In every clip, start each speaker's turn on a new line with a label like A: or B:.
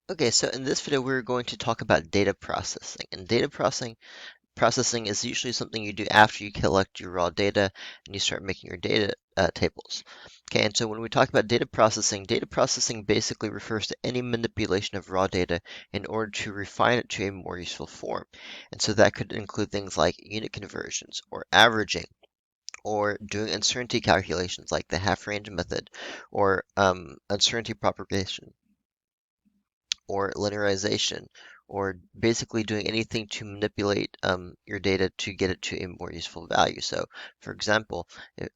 A: Okay, so in this video, we're going to talk about data processing. And data processing is usually something you do after you collect your raw data and you start making your data tables. Okay, and so when we talk about data processing basically refers to any manipulation of raw data in order to refine it to a more useful form. And so that could include things like unit conversions or averaging or doing uncertainty calculations like the half range method or uncertainty propagation or linearization, or basically doing anything to manipulate your data to get it to a more useful value. So, for example,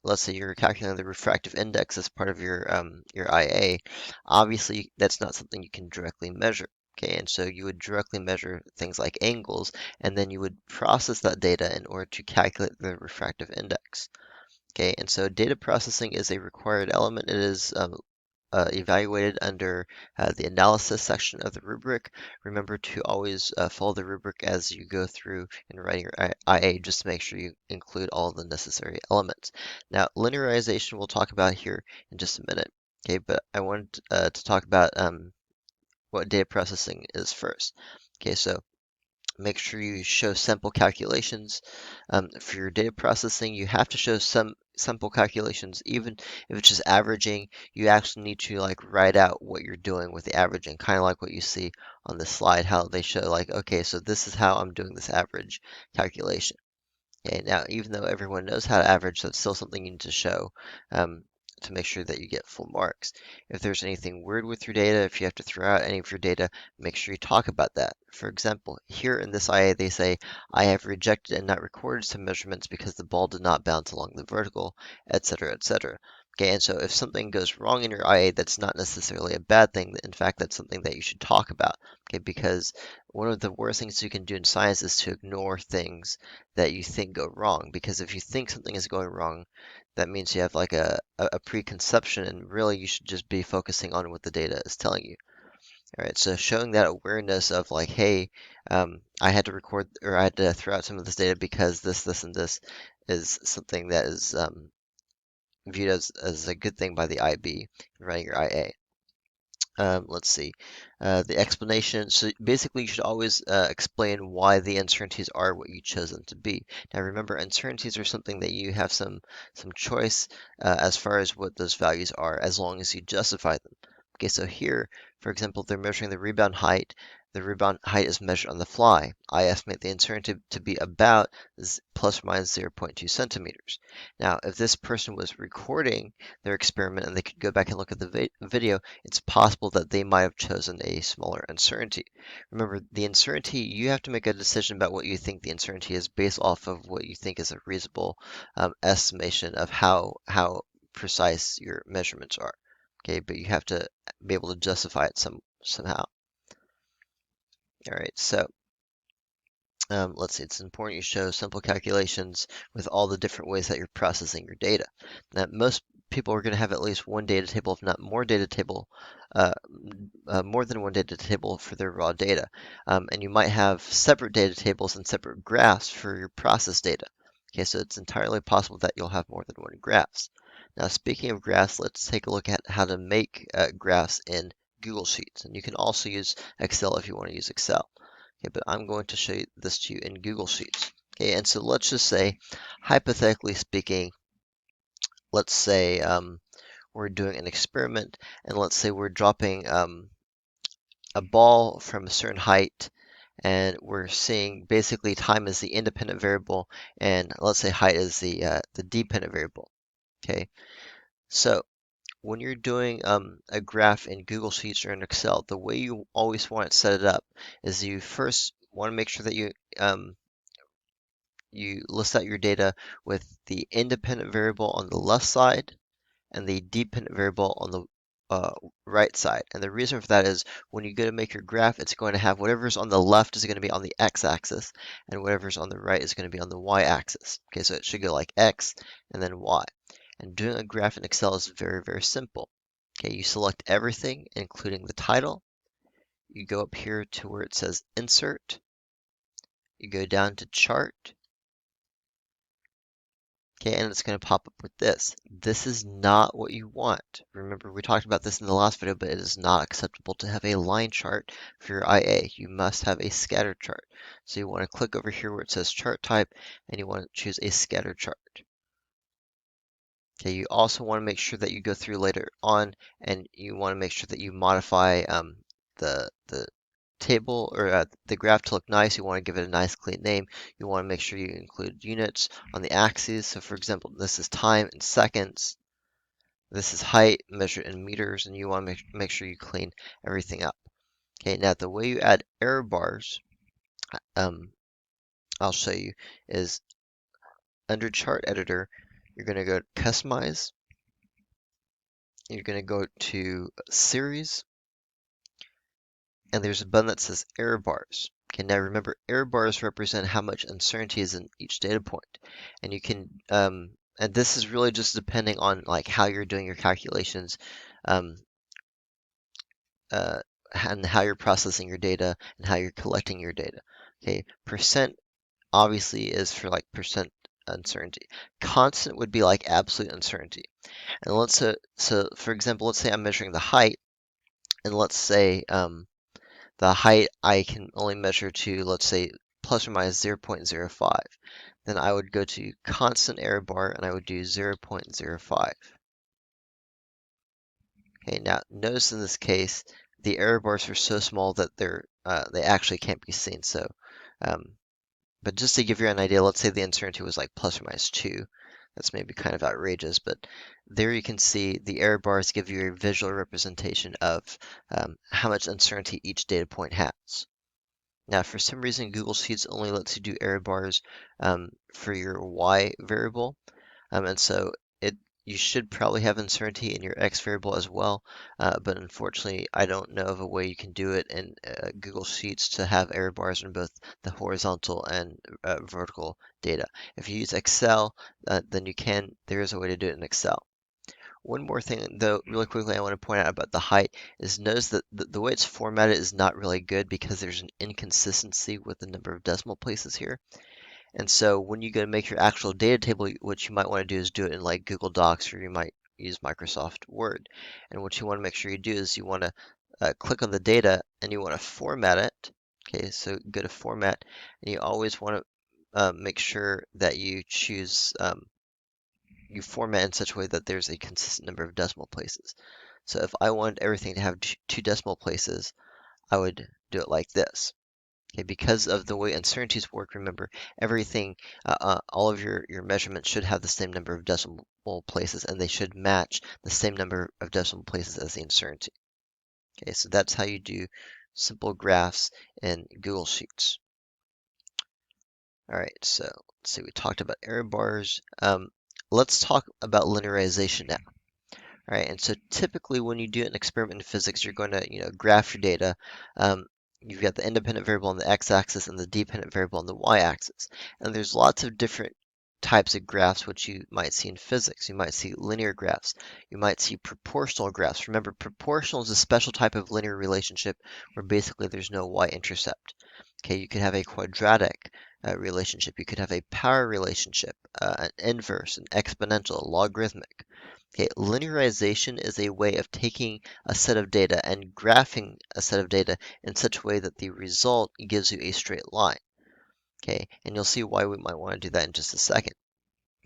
A: let's say you're calculating the refractive index as part of your IA. Obviously, that's not something you can directly measure. Okay, and so you would directly measure things like angles, and then you would process that data in order to calculate the refractive index. Okay, and so data processing is a required element. It is evaluated under the analysis section of the rubric. Remember to always follow the rubric as you go through and writing your IA, just to make sure you include all the necessary elements. Now, linearization we'll talk about here in just a minute. Okay, but I wanted to talk about what data processing is first. Okay, so make sure you show sample calculations. For your data processing, you have to show some sample calculations, even if it's just averaging. You actually need to like write out what you're doing with the averaging, kind of like what you see on the slide, how they show like, okay, so this is how I'm doing this average calculation. Okay, now even though everyone knows how to average, that's still something you need to show um, to make sure that you get full marks. If there's anything weird with your data, if you have to throw out any of your data, make sure you talk about that. For example, here in this IA, they say, I have rejected and not recorded some measurements because the ball did not bounce along the vertical, etc., etc. Okay, and so if something goes wrong in your IA, that's not necessarily a bad thing. In fact, that's something that you should talk about. Okay, because one of the worst things you can do in science is to ignore things that you think go wrong. Because if you think something is going wrong, that means you have like a preconception, and really you should just be focusing on what the data is telling you. All right, so showing that awareness of like, hey, I had to record or I had to throw out some of this data because this, and this is something that is viewed as a good thing by the IB in writing your IA. Let's see. The explanation. So basically, you should always explain why the uncertainties are what you chose them to be. Now, remember, uncertainties are something that you have some choice as far as what those values are, as long as you justify them. Okay, so here, for example, they're measuring the rebound height. The rebound height is measured on the fly. I estimate the uncertainty to be about plus or minus 0.2 centimeters. Now, if this person was recording their experiment and they could go back and look at the video, it's possible that they might have chosen a smaller uncertainty. Remember, the uncertainty, you have to make a decision about what you think the uncertainty is based off of what you think is a reasonable estimation of how precise your measurements are. Okay, but you have to be able to justify it somehow. All right, so let's see, it's important you show simple calculations with all the different ways that you're processing your data. Now, most people are going to have at least one data table, if not more uh, more than one data table for their raw data. And you might have separate data tables and separate graphs for your process data. Okay, so it's entirely possible that you'll have more than one graphs. Now, speaking of graphs, let's take a look at how to make graphs in Google Sheets. And you can also use Excel if you want to use Excel. Okay, but I'm going to show this to you in Google Sheets. Okay, and so let's just say, hypothetically speaking, let's say we're doing an experiment, and let's say we're dropping a ball from a certain height, and we're seeing basically time is the independent variable, and let's say height is the dependent variable. Okay, so when you're doing a graph in Google Sheets or in Excel, the way you always want to set it up is you first want to make sure that you list out your data with the independent variable on the left side and the dependent variable on the right side. And the reason for that is when you go to make your graph, it's going to have whatever's on the left is going to be on the x-axis, and whatever's on the right is going to be on the y-axis. Okay, so it should go like x and then y. And doing a graph in Excel is very, very simple. Okay, you select everything, including the title. You go up here to where it says Insert. You go down to Chart. Okay, and it's going to pop up with this. This is not what you want. Remember, we talked about this in the last video, but it is not acceptable to have a line chart for your IA. You must have a scatter chart. So you want to click over here where it says chart type, and you want to choose a scatter chart. Okay, you also want to make sure that you go through later on, and you want to make sure that you modify the table or the graph to look nice. You want to give it a nice clean name. You want to make sure you include units on the axes. So for example, this is time in seconds. This is height measured in meters, and you want to make sure you clean everything up. Okay, now the way you add error bars, um, I'll show you, is under chart editor, you're going to go to customize. You're going to go to series, and there's a button that says error bars. Okay, now remember, error bars represent how much uncertainty is in each data point. And you can, and this is really just depending on like how you're doing your calculations, um, uh, and how you're processing your data and how you're collecting your data. Okay, percent obviously is for like percent uncertainty. Constant would be like absolute uncertainty. And so for example, let's say I'm measuring the height, and let's say the height I can only measure to, let's say, plus or minus 0.05. Then I would go to constant error bar and I would do 0.05. Okay, now notice in this case, the error bars are so small that they actually can't be seen. So, um, but just to give you an idea, let's say the uncertainty was like plus or minus 2. That's maybe kind of outrageous, but there you can see the error bars give you a visual representation of how much uncertainty each data point has. Now, for some reason, Google Sheets only lets you do error bars for your Y variable, and so you should probably have uncertainty in your X variable as well, but unfortunately, I don't know of a way you can do it in Google Sheets to have error bars in both the horizontal and vertical data. If you use Excel, then you can. There is a way to do it in Excel. One more thing, though, really quickly, I want to point out about the height is notice that the way it's formatted is not really good because there's an inconsistency with the number of decimal places here. And so when you go to make your actual data table, what you might want to do is do it in like Google Docs, or you might use Microsoft Word. And what you want to make sure you do is you want to click on the data and you want to format it. Okay, so go to Format, and you always want to make sure that you choose you format in such a way that there's a consistent number of decimal places. So if I wanted everything to have two decimal places, I would do it like this. Okay, because of the way uncertainties work, remember everything, all of your measurements should have the same number of decimal places, and they should match the same number of decimal places as the uncertainty. Okay, so that's how you do simple graphs in Google Sheets. All right, so let's see, we talked about error bars. Let's talk about linearization now. All right, and so typically when you do an experiment in physics, you're going to, graph your data. You've got the independent variable on the x-axis and the dependent variable on the y-axis. And there's lots of different types of graphs which you might see in physics. You might see linear graphs. You might see proportional graphs. Remember, proportional is a special type of linear relationship where basically there's no y-intercept. Okay, you could have a quadratic relationship. You could have a power relationship, an inverse, an exponential, logarithmic. Okay, linearization is a way of taking a set of data and graphing a set of data in such a way that the result gives you a straight line. Okay, and you'll see why we might want to do that in just a second.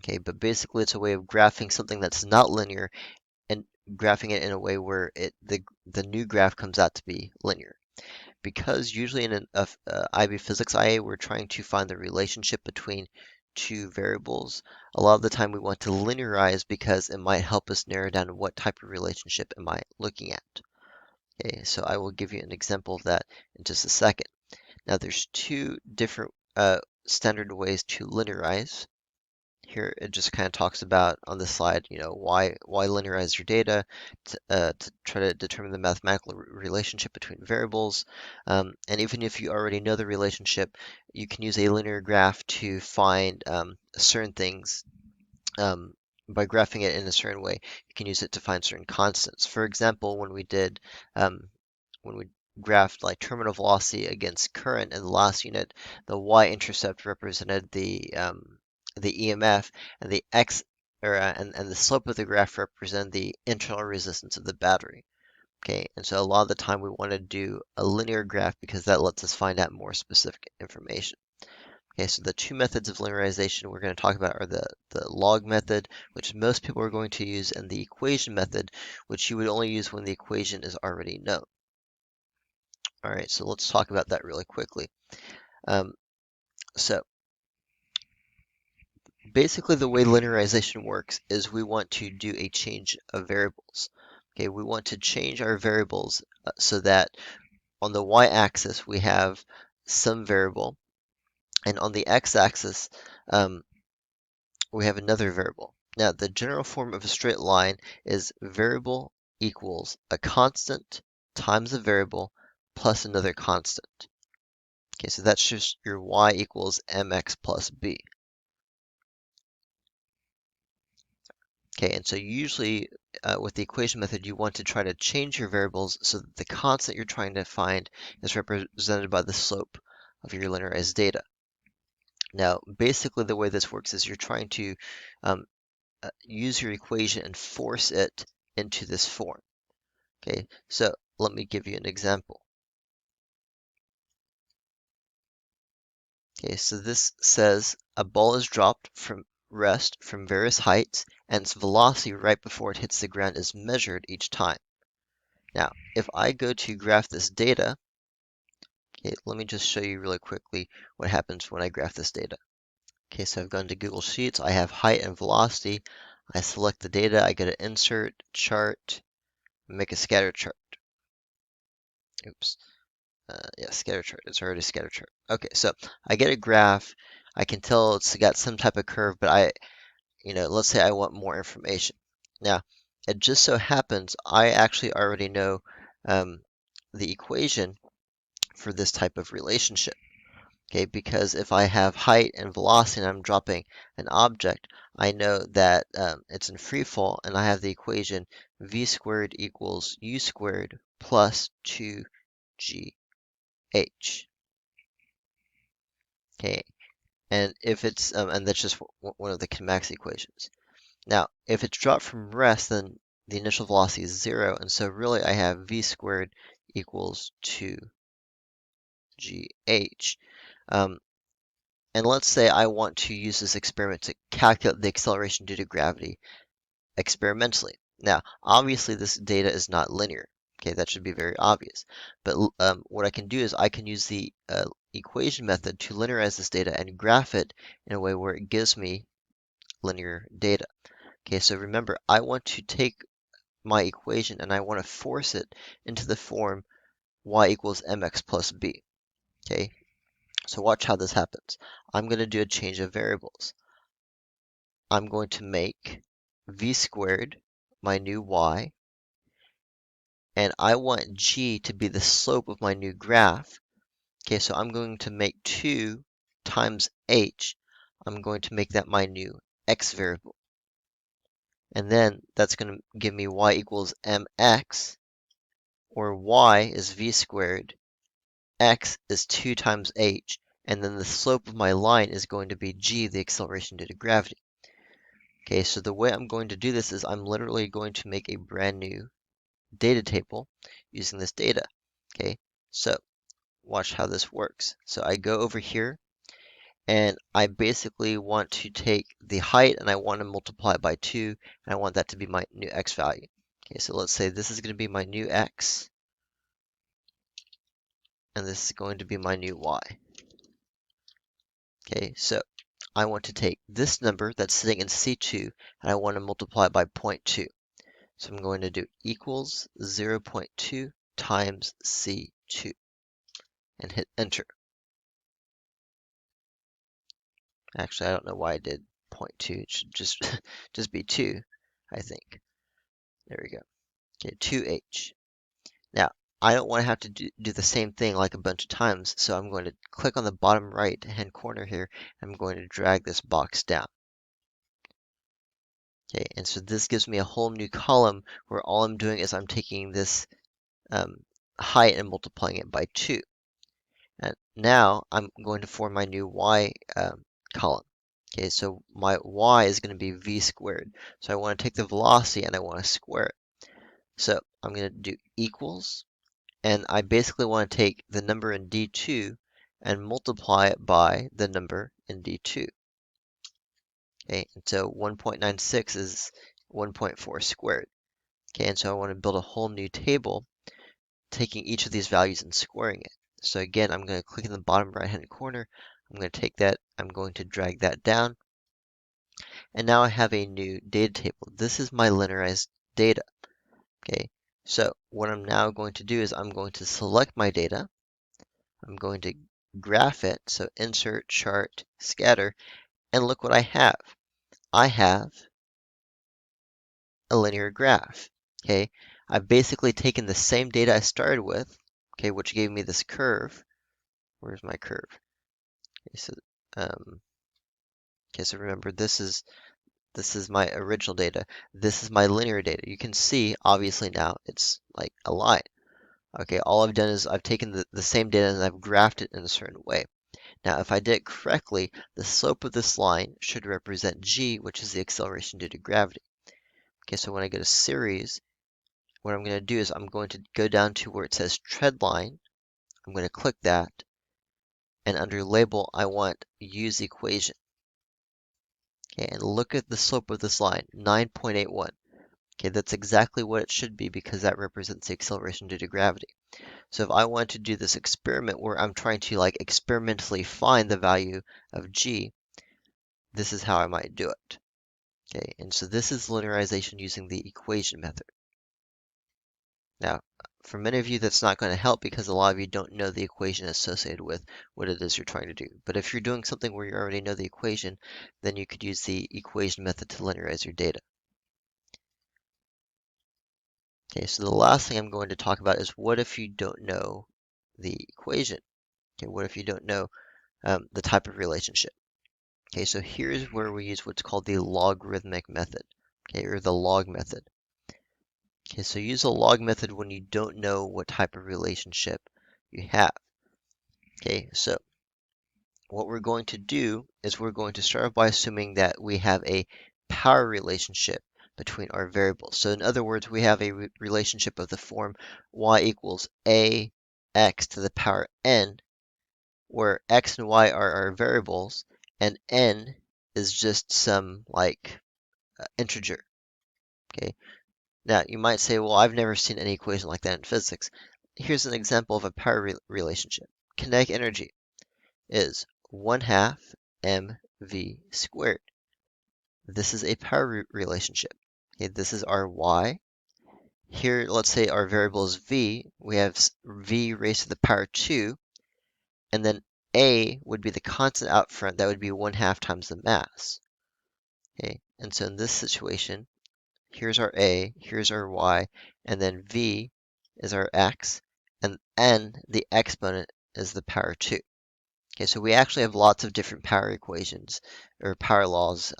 A: Okay, but basically it's a way of graphing something that's not linear and graphing it in a way where the new graph comes out to be linear. Because usually in an IB Physics IA, we're trying to find the relationship between two variables. A lot of the time we want to linearize because it might help us narrow down what type of relationship am I looking at. Okay, so I will give you an example of that in just a second. Now there's two different standard ways to linearize. Here it just kind of talks about on this slide, why linearize your data to try to determine the mathematical relationship between variables. And even if you already know the relationship, you can use a linear graph to find certain things by graphing it in a certain way. You can use it to find certain constants. For example, when we graphed like terminal velocity against current in the last unit, the y-intercept represented the EMF, and the x and the slope of the graph represent the internal resistance of the battery. Okay, and so a lot of the time we want to do a linear graph because that lets us find out more specific information. Okay, so the two methods of linearization we're going to talk about are the log method, which most people are going to use, and the equation method, which you would only use when the equation is already known. All right, so let's talk about that really quickly. So basically the way linearization works is we want to do a change of variables. Okay, we want to change our variables so that on the y-axis we have some variable, and on the x-axis we have another variable. Now, the general form of a straight line is variable equals a constant times a variable plus another constant. Okay, so that's just your y equals mx plus b. Okay, and so usually with the equation method, you want to try to change your variables so that the constant you're trying to find is represented by the slope of your linearized data. Now, basically the way this works is you're trying to use your equation and force it into this form. Okay, so let me give you an example. Okay, so this says a ball is dropped from rest from various heights, and its velocity right before it hits the ground is measured each time. Now, if I go to graph this data, okay, let me just show you really quickly what happens when I graph this data. Okay, so I've gone to Google Sheets, I have height and velocity, I select the data, I go to Insert, Chart, make a scatter chart. Oops. Yeah, scatter chart. It's already a scatter chart. Okay, so I get a graph. I can tell it's got some type of curve, but let's say I want more information. Now, it just so happens I actually already know the equation for this type of relationship. Okay, because if I have height and velocity and I'm dropping an object, I know that it's in free fall, and I have the equation v squared equals u squared plus 2g h. Okay, and if it's and that's just one of the kinemax equations. Now, if it's dropped from rest, then the initial velocity is 0, and so really I have v squared equals 2gh. And let's say I want to use this experiment to calculate the acceleration due to gravity experimentally. Now, obviously this data is not linear. Okay, that should be very obvious. But what I can do is I can use the equation method to linearize this data and graph it in a way where it gives me linear data. Okay, so remember, I want to take my equation and I want to force it into the form y equals mx plus b. Okay, so watch how this happens. I'm going to do a change of variables. I'm going to make v squared my new y, and I want g to be the slope of my new graph. Okay, so I'm going to make 2 times h. I'm going to make that my new x variable. And then that's going to give me y equals mx, or y is v squared, x is 2 times h, and then the slope of my line is going to be g, the acceleration due to gravity. Okay, so the way I'm going to do this is I'm literally going to make a brand new data table using this data. Okay, so watch how this works. So I go over here and I basically want to take the height and I want to multiply it by 2, and I want that to be my new x value. Okay, so let's say this is going to be my new x, and this is going to be my new y. Okay, so I want to take this number that's sitting in C2 and I want to multiply it by 0.2. So I'm going to do equals 0.2 times C2 and hit enter. Actually, I don't know why I did 0.2. It should just just be 2, I think. There we go. Okay, 2h. Now, I don't want to have to do the same thing like a bunch of times, so I'm going to click on the bottom right hand corner here. I'm going to drag this box down. Okay, and so this gives me a whole new column where all I'm doing is I'm taking this height and multiplying it by 2. And now I'm going to form my new y column. Okay, so my y is going to be v squared. So I want to take the velocity and I want to square it. So I'm going to do equals, and I basically want to take the number in D2 and multiply it by the number in D2. Okay, and so 1.96 is 1.4 squared. Okay, and so I want to build a whole new table, taking each of these values and squaring it. So again, I'm going to click in the bottom right-hand corner. I'm going to take that, I'm going to drag that down, and now I have a new data table. This is my linearized data. Okay, so what I'm now going to do is I'm going to select my data. I'm going to graph it, so insert, chart, scatter, and look what I have. I have a linear graph. Okay, I've basically taken the same data I started with, okay, which gave me this curve. Where's my curve? Okay, um, so remember this is my original data. This is my linear data. You can see obviously now it's like a line. Okay, all I've done is I've taken the same data and I've graphed it in a certain way. Now, if I did it correctly, the slope of this line should represent g, which is the acceleration due to gravity. Okay, so when I go to series, what I'm going to do is I'm going to go down to where it says Trendline. I'm going to click that, and under label, I want use equation. Okay, and look at the slope of this line, 9.81. Okay, that's exactly what it should be because that represents the acceleration due to gravity. So if I want to do this experiment where I'm trying to like experimentally find the value of g, this is how I might do it. Okay, and so this is linearization using the equation method. Now, for many of you, that's not going to help because a lot of you don't know the equation associated with what it is you're trying to do. But if you're doing something where you already know the equation, then you could use the equation method to linearize your data. Okay, so the last thing I'm going to talk about is what if you don't know the equation? Okay, what if you don't know the type of relationship? Okay, so here's where we use what's called the logarithmic method, okay, or the log method. Okay, so use a log method when you don't know what type of relationship you have. Okay, so what we're going to do is we're going to start off by assuming that we have a power relationship between our variables. So in other words, we have a relationship of the form y equals ax to the power n, where x and y are our variables, and n is just some like integer. Okay. Now you might say, well, I've never seen any equation like that in physics. Here's an example of a power relationship. Kinetic energy is 1/2 mv squared. This is a power relationship. Okay, this is our y. Here, let's say our variable is v. We have v raised to the power 2, and then a would be the constant out front. That would be 1/2 times the mass. Okay, and so in this situation, here's our a, here's our y, and then v is our x, and n, the exponent, is the power 2. Okay, so we actually have lots of different power equations or power laws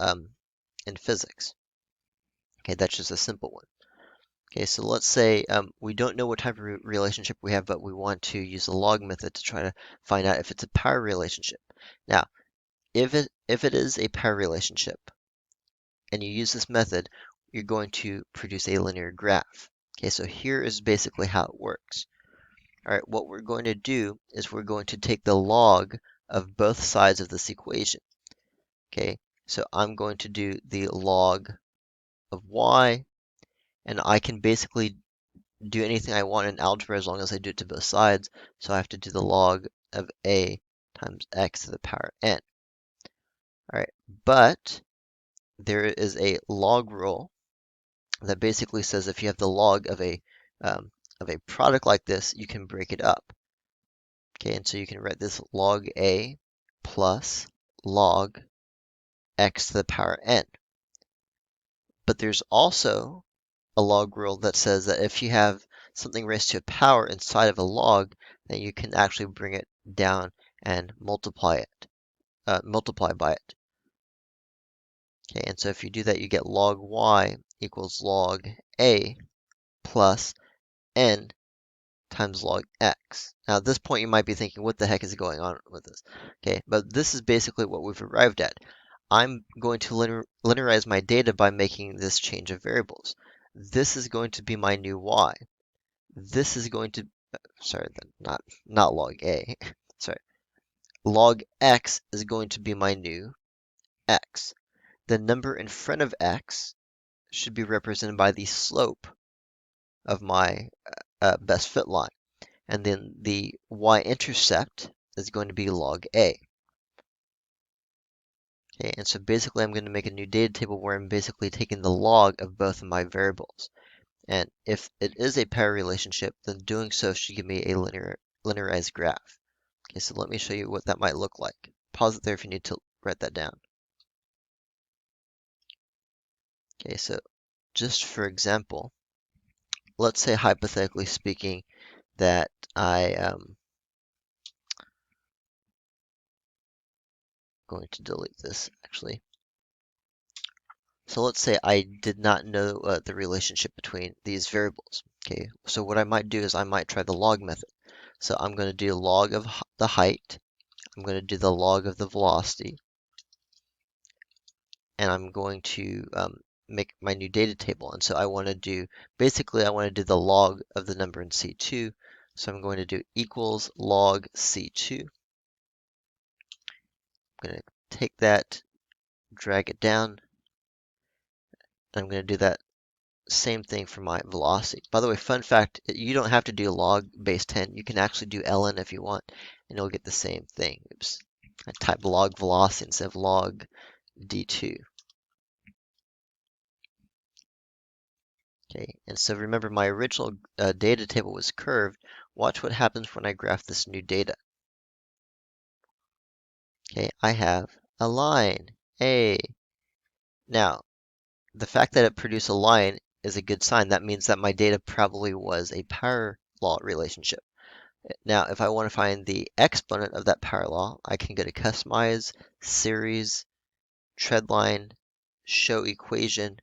A: in physics. Okay, that's just a simple one. Okay, so let's say we don't know what type of relationship we have, but we want to use the log method to try to find out if it's a power relationship. Now, if it is a power relationship and you use this method, you're going to produce a linear graph. Okay, so here is basically how it works. All right, what we're going to do is we're going to take the log of both sides of this equation. Okay, so I'm going to do the log of y, and I can basically do anything I want in algebra as long as I do it to both sides. So I have to do the log of a times x to the power n. All right, but there is a log rule that basically says if you have the log of a product like this, you can break it up. Okay, and so you can write this log a plus log x to the power n. But there's also a log rule that says that if you have something raised to a power inside of a log, then you can actually bring it down and multiply by it. Okay, and so if you do that, you get log y equals log a plus n times log x. Now at this point you might be thinking, what the heck is going on with this? Okay, but this is basically what we've arrived at. I'm going to linearize my data by making this change of variables. This is going to be my new y. This is going to, sorry, not log a, sorry. Log x is going to be my new x. The number in front of x should be represented by the slope of my best fit line. And then the y-intercept is going to be log a. Okay, and so basically I'm going to make a new data table where I'm basically taking the log of both of my variables. And if it is a pair relationship, then doing so should give me a linearized graph. Okay, so let me show you what that might look like. Pause it there if you need to write that down. Okay, so just for example, let's say hypothetically speaking that going to delete this actually. So let's say I did not know the relationship between these variables. Okay, so what I might do is I might try the log method. So I'm going to do log of the height, I'm going to do the log of the velocity, and I'm going to make my new data table. And so I want to do, basically I want to do the log of the number in C2. So I'm going to do equals log C2. I'm going to take that, drag it down, and I'm going to do that same thing for my velocity. By the way, fun fact, you don't have to do log base 10. You can actually do ln if you want, and you'll get the same thing. Oops. I typed log velocity instead of log d2. Okay, and so remember my original data table was curved. Watch what happens when I graph this new data. Okay, I have a line, A. Now, the fact that it produced a line is a good sign. That means that my data probably was a power law relationship. Now, if I want to find the exponent of that power law, I can go to Customize, Series, Trendline, Show Equation,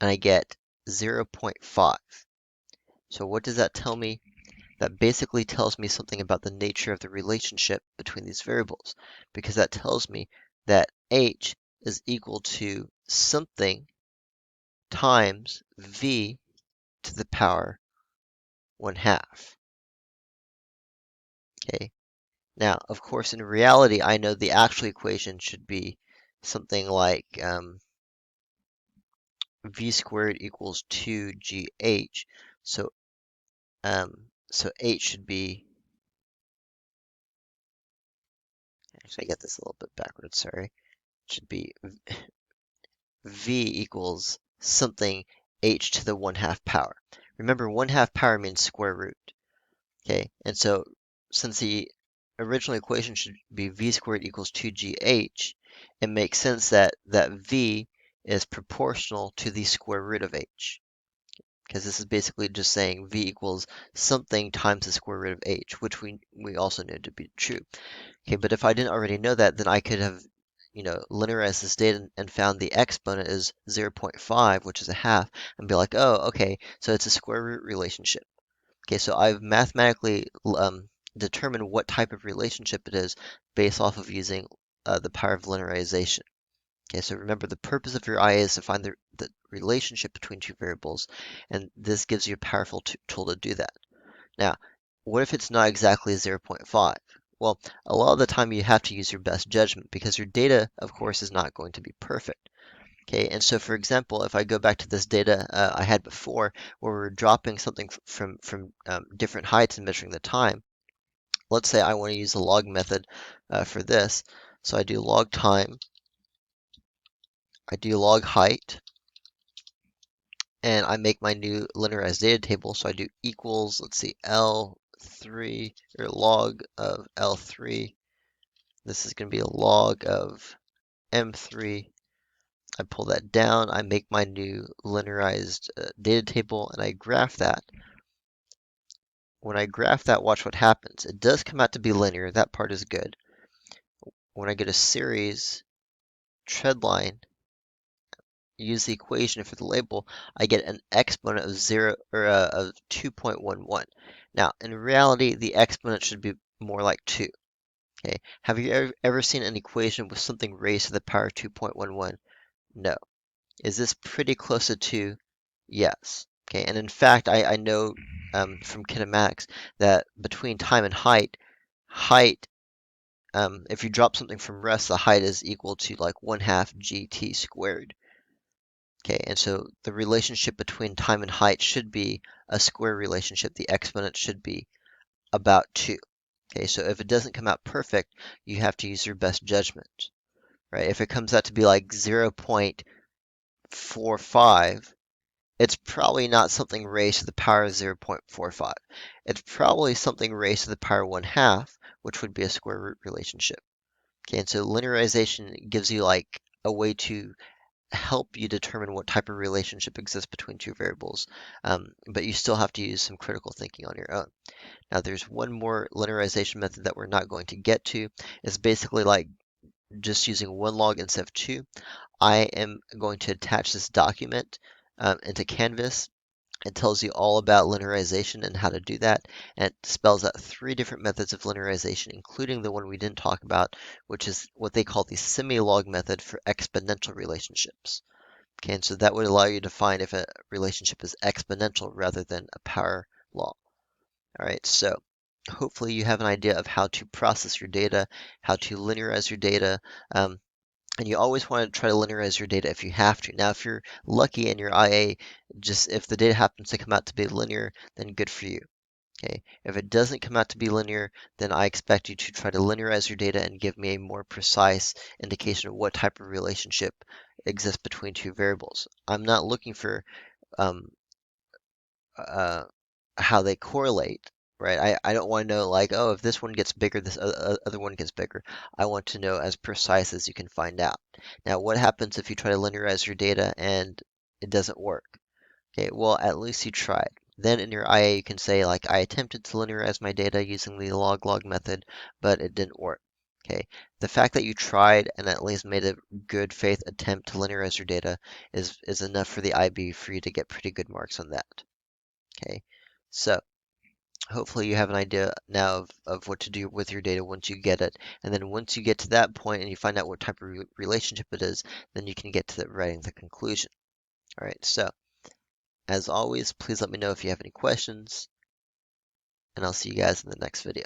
A: and I get 0.5. So what does that tell me? That basically tells me something about the nature of the relationship between these variables, because that tells me that h is equal to something times v to the power 1/2. Okay. Now, of course, in reality, I know the actual equation should be something like v squared equals 2gh. So, so h should be, actually, I get this a little bit backwards, sorry. It should be v equals something h to the 1/2 power. Remember, 1/2 power means square root. Okay, and so since the original equation should be v squared equals 2gh, it makes sense that v is proportional to the square root of h, because this is basically just saying v equals something times the square root of h, which we also know to be true. Okay, but if I didn't already know that, then I could have, linearized this data and found the exponent is 0.5, which is a half, and be like, oh, okay, so it's a square root relationship. Okay, so I've mathematically determined what type of relationship it is based off of using the power of linearization. Okay, so remember the purpose of your IA is to find the relationship between two variables, and this gives you a powerful tool to do that. Now, what if it's not exactly 0.5? Well, a lot of the time you have to use your best judgment because your data, of course, is not going to be perfect. Okay, and so for example, if I go back to this data I had before, where we're dropping something from different heights and measuring the time, let's say I want to use the log method for this. So I do log time, I do log height, and I make my new linearized data table. So I do equals, let's see, L3, or log of L3. This is going to be a log of M3. I pull that down, I make my new linearized data table, and I graph that. When I graph that, watch what happens. It does come out to be linear. That part is good. When I get a series, trendline, use the equation for the label, I get an exponent of 2.11. Now, in reality, the exponent should be more like 2. Okay, have you ever seen an equation with something raised to the power 2.11? No. Is this pretty close to 2? Yes. Okay, and in fact, I know from kinematics that between time and height, if you drop something from rest, the height is equal to like 1/2 gt squared. Okay, and so the relationship between time and height should be a square relationship. The exponent should be about 2. Okay, so if it doesn't come out perfect, you have to use your best judgment, right? If it comes out to be like 0.45, it's probably not something raised to the power of 0.45. It's probably something raised to the power 1/2, which would be a square root relationship. Okay, and so linearization gives you like a way to help you determine what type of relationship exists between two variables, but you still have to use some critical thinking on your own. Now, there's one more linearization method that we're not going to get to. It's basically like just using one log instead of two. I am going to attach this document into Canvas. It tells you all about linearization and how to do that, and it spells out 3 different methods of linearization, including the one we didn't talk about, which is what they call the semi-log method for exponential relationships. Okay, and so that would allow you to find if a relationship is exponential rather than a power law. All right, so hopefully you have an idea of how to process your data, how to linearize your data, and you always want to try to linearize your data if you have to. Now, if you're lucky in your IA, just if the data happens to come out to be linear, then good for you. Okay, if it doesn't come out to be linear, then I expect you to try to linearize your data and give me a more precise indication of what type of relationship exists between two variables. I'm not looking for um, uh, how they correlate, right? I don't want to know like, oh, if this one gets bigger, this other one gets bigger. I want to know as precise as you can find out. Now, what happens if you try to linearize your data and it doesn't work? Okay, well, at least you tried. Then in your IA, you can say like, I attempted to linearize my data using the log method, but it didn't work. Okay, the fact that you tried and at least made a good faith attempt to linearize your data is enough for the IB for you to get pretty good marks on that. Okay, so hopefully you have an idea now of what to do with your data once you get it. And then once you get to that point and you find out what type of relationship it is, then you can get to writing the conclusion. All right, so as always, please let me know if you have any questions, and I'll see you guys in the next video.